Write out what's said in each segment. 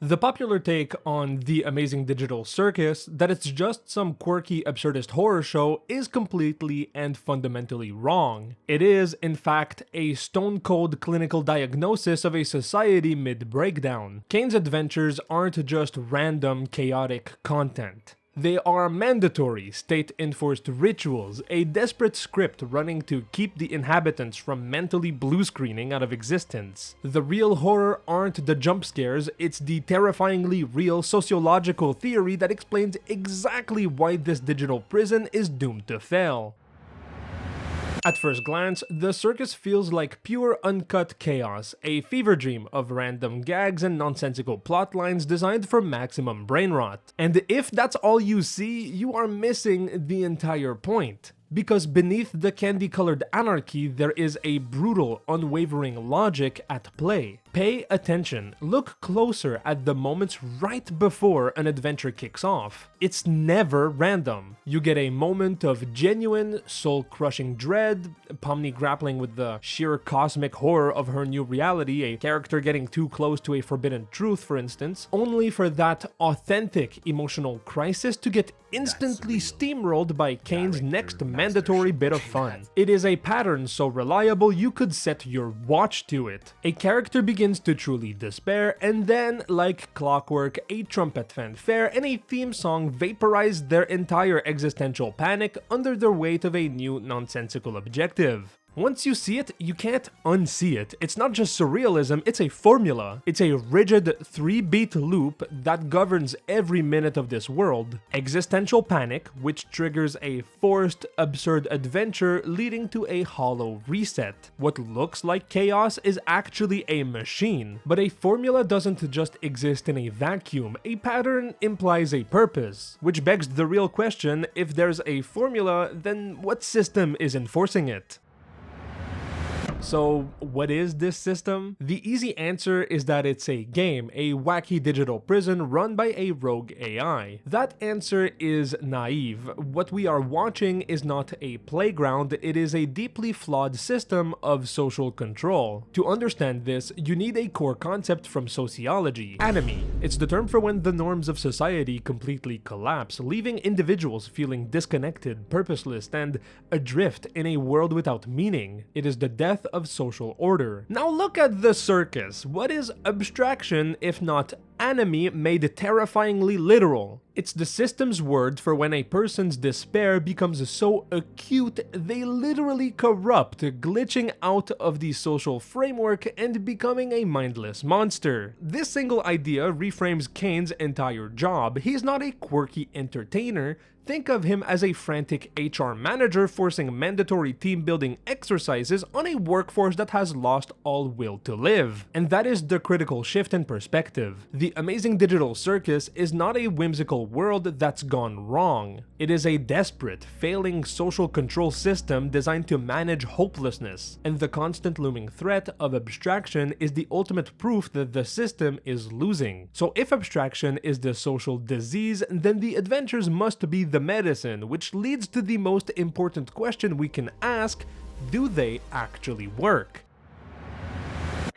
The popular take on The Amazing Digital Circus, that it's just some quirky absurdist horror show, is completely and fundamentally wrong. It is, in fact, a stone-cold clinical diagnosis of a society mid-breakdown. Caine's adventures aren't just random, chaotic content. They are mandatory, state-enforced rituals, a desperate script running to keep the inhabitants from mentally blue-screening out of existence. The real horror aren't the jump scares, it's the terrifyingly real sociological theory that explains exactly why this digital prison is doomed to fail. At first glance, the circus feels like pure uncut chaos, a fever dream of random gags and nonsensical plotlines designed for maximum brain rot. And if that's all you see, you are missing the entire point. Because beneath the candy-colored anarchy, there is a brutal, unwavering logic at play. Pay attention, look closer at the moments right before an adventure kicks off. It's never random. You get a moment of genuine, soul-crushing dread, Pomni grappling with the sheer cosmic horror of her new reality, a character getting too close to a forbidden truth, for instance, only for that authentic emotional crisis to get instantly steamrolled by Caine's next mandatory bit of fun. It is a pattern so reliable you could set your watch to it. A character begins to truly despair, and then, like clockwork, a trumpet fanfare and a theme song vaporize their entire existential panic under the weight of a new nonsensical objective. Once you see it, you can't unsee it. It's not just surrealism, it's a formula. It's a rigid 3-beat loop that governs every minute of this world. Existential panic, which triggers a forced, absurd adventure leading to a hollow reset. What looks like chaos is actually a machine. But a formula doesn't just exist in a vacuum. A pattern implies a purpose. Which begs the real question, if there's a formula, then what system is enforcing it? So, what is this system? The easy answer is that it's a game, a wacky digital prison run by a rogue AI. That answer is naive. What we are watching is not a playground, it is a deeply flawed system of social control. To understand this, you need a core concept from sociology, anomie. It's the term for when the norms of society completely collapse, leaving individuals feeling disconnected, purposeless, and adrift in a world without meaning. It is the death of social order. Now look at the circus. What is abstraction if not anomie made terrifyingly literal? It's the system's word for when a person's despair becomes so acute they literally corrupt, glitching out of the social framework and becoming a mindless monster. This single idea reframes Caine's entire job. He's not a quirky entertainer. Think of him as a frantic HR manager forcing mandatory team-building exercises on a workforce that has lost all will to live. And that is the critical shift in perspective. The Amazing Digital Circus is not a whimsical world that's gone wrong. It is a desperate, failing social control system designed to manage hopelessness. And the constant looming threat of abstraction is the ultimate proof that the system is losing. So if abstraction is the social disease, then the adventures must be the medicine, which leads to the most important question we can ask: do they actually work?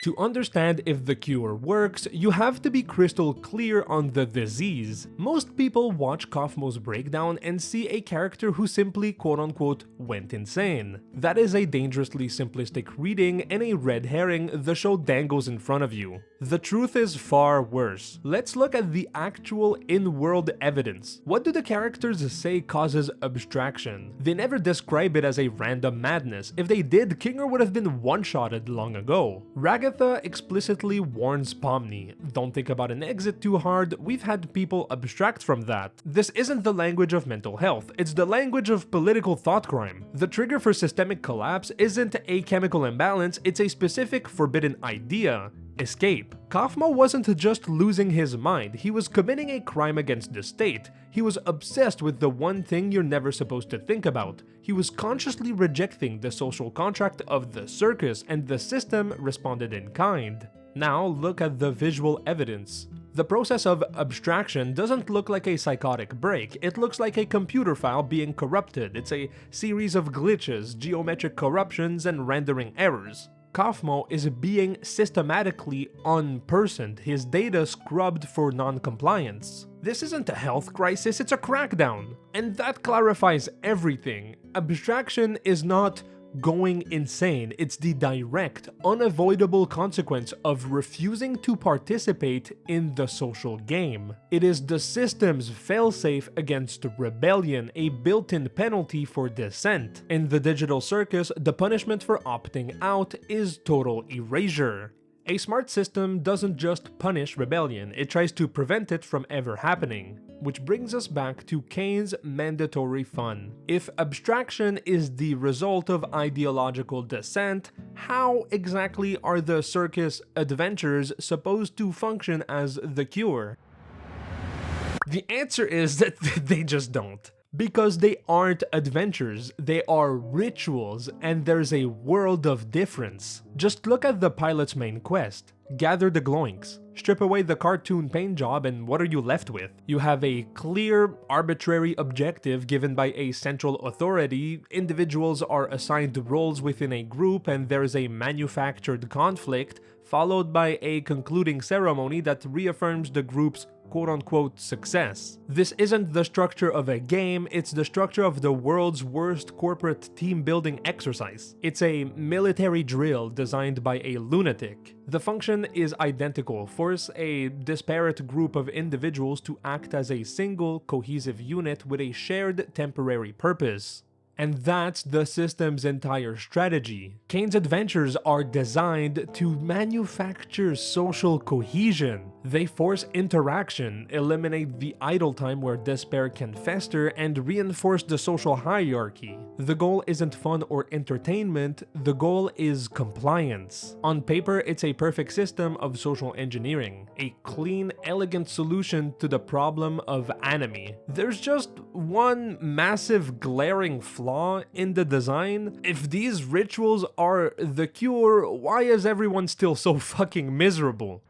To understand if the cure works, you have to be crystal clear on the disease. Most people watch Kaufman's breakdown and see a character who simply quote-unquote went insane. That is a dangerously simplistic reading and a red herring the show dangles in front of you. The truth is far worse. Let's look at the actual in-world evidence. What do the characters say causes abstraction? They never describe it as a random madness. If they did, Kinger would have been one-shotted long ago. Ragatha explicitly warns Pomni, don't think about an exit too hard, we've had people abstract from that. This isn't the language of mental health, it's the language of political thought crime. The trigger for systemic collapse isn't a chemical imbalance, it's a specific forbidden idea: escape. Kaufman wasn't just losing his mind, he was committing a crime against the state. He was obsessed with the one thing you're never supposed to think about. He was consciously rejecting the social contract of the circus, and the system responded in kind. Now look at the visual evidence. The process of abstraction doesn't look like a psychotic break, it looks like a computer file being corrupted. It's a series of glitches, geometric corruptions, and rendering errors. Kaufmo is being systematically unpersoned, his data scrubbed for non-compliance. This isn't a health crisis, it's a crackdown. And that clarifies everything. Abstraction is not going insane, it's the direct, unavoidable consequence of refusing to participate in the social game. It is the system's failsafe against rebellion, a built-in penalty for dissent. In the digital circus, the punishment for opting out is total erasure. A smart system doesn't just punish rebellion, it tries to prevent it from ever happening. Which brings us back to Caine's mandatory fun. If abstraction is the result of ideological dissent, how exactly are the circus adventures supposed to function as the cure? The answer is that they just don't. Because they aren't adventures, they are rituals, and there's a world of difference. Just look at the pilot's main quest. Gather the gloinks. Strip away the cartoon paint job and what are you left with? You have a clear, arbitrary objective given by a central authority, individuals are assigned roles within a group, and there's a manufactured conflict, followed by a concluding ceremony that reaffirms the group's quote-unquote success. This isn't the structure of a game, it's the structure of the world's worst corporate team-building exercise. It's a military drill designed by a lunatic. The function is identical, force a disparate group of individuals to act as a single, cohesive unit with a shared temporary purpose. And that's the system's entire strategy. Caine's adventures are designed to manufacture social cohesion. They force interaction, eliminate the idle time where despair can fester, and reinforce the social hierarchy. The goal isn't fun or entertainment, the goal is compliance. On paper, it's a perfect system of social engineering, a clean, elegant solution to the problem of anomie. There's just one massive glaring flaw in the design. If these rituals are the cure, why is everyone still so fucking miserable?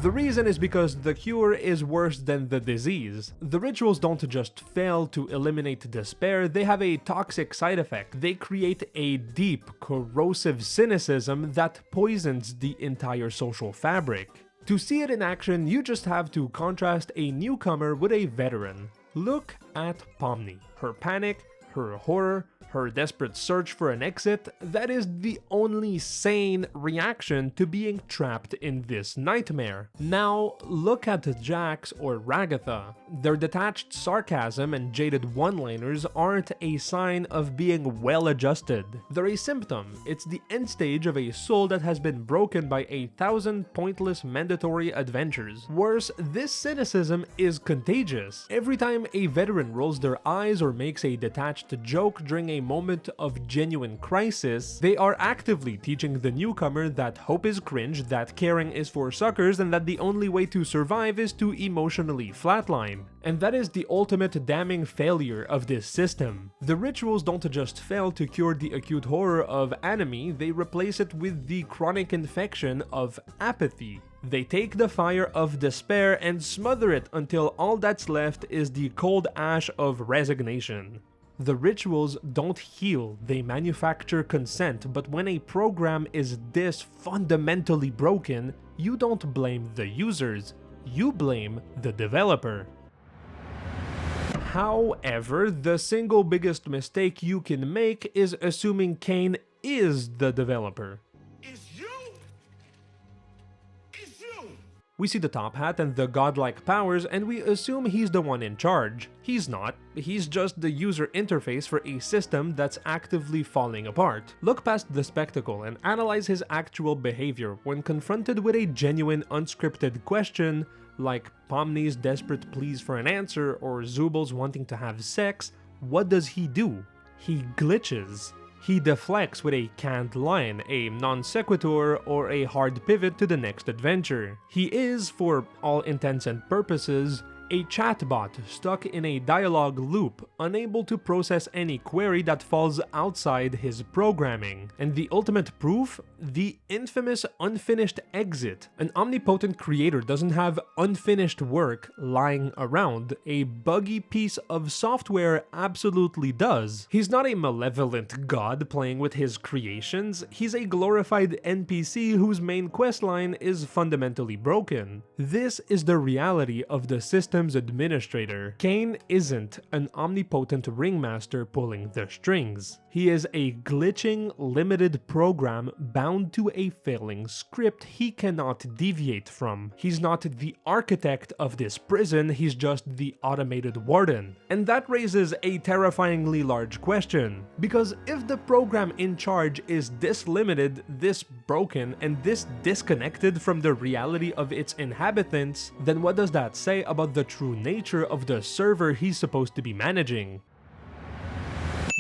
The reason is because the cure is worse than the disease. The rituals don't just fail to eliminate despair, they have a toxic side effect. They create a deep, corrosive cynicism that poisons the entire social fabric. To see it in action, you just have to contrast a newcomer with a veteran. Look at Pomni. Her panic, her horror, her desperate search for an exit, that is the only sane reaction to being trapped in this nightmare. Now, look at Jax or Ragatha. Their detached sarcasm and jaded one-liners aren't a sign of being well-adjusted. They're a symptom. It's the end stage of a soul that has been broken by 1,000 pointless mandatory adventures. Worse, this cynicism is contagious. Every time a veteran rolls their eyes or makes a detached joke during a moment of genuine crisis, they are actively teaching the newcomer that hope is cringe, that caring is for suckers, and that the only way to survive is to emotionally flatline. And that is the ultimate damning failure of this system. The rituals don't just fail to cure the acute horror of anomie, they replace it with the chronic infection of apathy. They take the fire of despair and smother it until all that's left is the cold ash of resignation. The rituals don't heal, they manufacture consent, but when a program is this fundamentally broken, you don't blame the users, you blame the developer. However, the single biggest mistake you can make is assuming Caine is the developer. We see the top hat and the godlike powers, and we assume he's the one in charge. He's not. He's just the user interface for a system that's actively falling apart. Look past the spectacle and analyze his actual behavior when confronted with a genuine unscripted question, like Pomni's desperate pleas for an answer or Zubal's wanting to have sex. What does he do? He glitches. He deflects with a canned line, a non sequitur, or a hard pivot to the next adventure. He is, for all intents and purposes, A chatbot stuck in a dialogue loop, unable to process any query that falls outside his programming. And the ultimate proof? The infamous unfinished exit. An omnipotent creator doesn't have unfinished work lying around. A buggy piece of software absolutely does. He's not a malevolent god playing with his creations. He's a glorified NPC whose main questline is fundamentally broken. This is the reality of the system's administrator. Caine isn't an omnipotent ringmaster pulling the strings. He is a glitching, limited program bound to a failing script he cannot deviate from. He's not the architect of this prison, he's just the automated warden. And that raises a terrifyingly large question. Because if the program in charge is this limited, this broken, and this disconnected from the reality of its inhabitants, then what does that say about the true nature of the server he's supposed to be managing?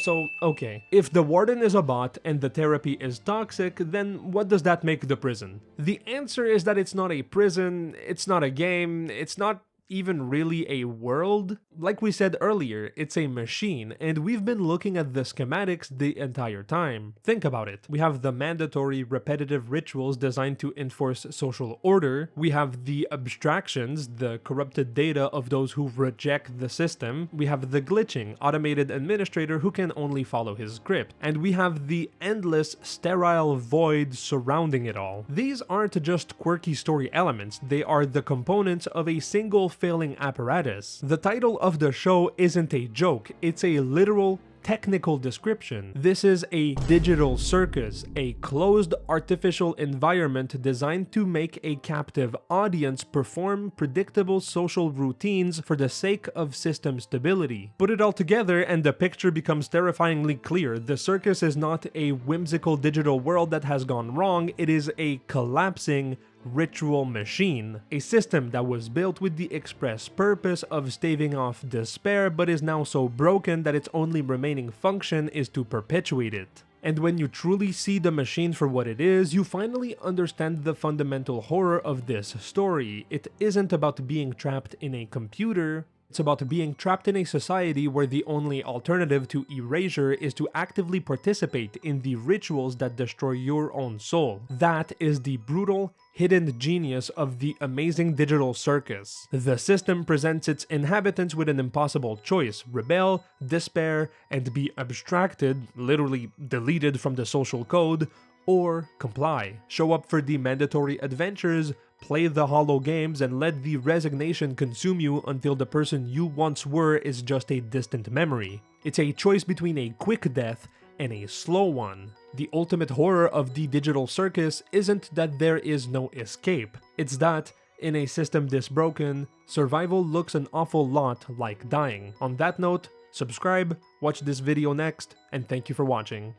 So, okay, if the warden is a bot and the therapy is toxic, then what does that make the prison? The answer is that it's not a prison, it's not a game, it's not even really a world. Like we said earlier, it's a machine, and we've been looking at the schematics the entire time. Think about it. We have the mandatory repetitive rituals designed to enforce social order. We have the abstractions, the corrupted data of those who reject the system. We have the glitching, automated administrator who can only follow his script. And we have the endless, sterile void surrounding it all. These aren't just quirky story elements, they are the components of a single failing apparatus. The title of the show isn't a joke, it's a literal technical description. This is a digital circus, a closed artificial environment designed to make a captive audience perform predictable social routines for the sake of system stability. Put it all together and the picture becomes terrifyingly clear. The circus is not a whimsical digital world that has gone wrong, it is a collapsing ritual machine, a system that was built with the express purpose of staving off despair but is now so broken that its only remaining function is to perpetuate it. And when you truly see the machine for what it is, you finally understand the fundamental horror of this story. It isn't about being trapped in a computer, it's about being trapped in a society where the only alternative to erasure is to actively participate in the rituals that destroy your own soul. That is the brutal, hidden genius of the Amazing Digital Circus. The system presents its inhabitants with an impossible choice: rebel, despair, and be abstracted, literally deleted from the social code, or comply. Show up for the mandatory adventures, play the hollow games, and let the resignation consume you until the person you once were is just a distant memory. It's a choice between a quick death and a slow one. The ultimate horror of the digital circus isn't that there is no escape, it's that, in a system this broken, survival looks an awful lot like dying. On that note, subscribe, watch this video next, and thank you for watching.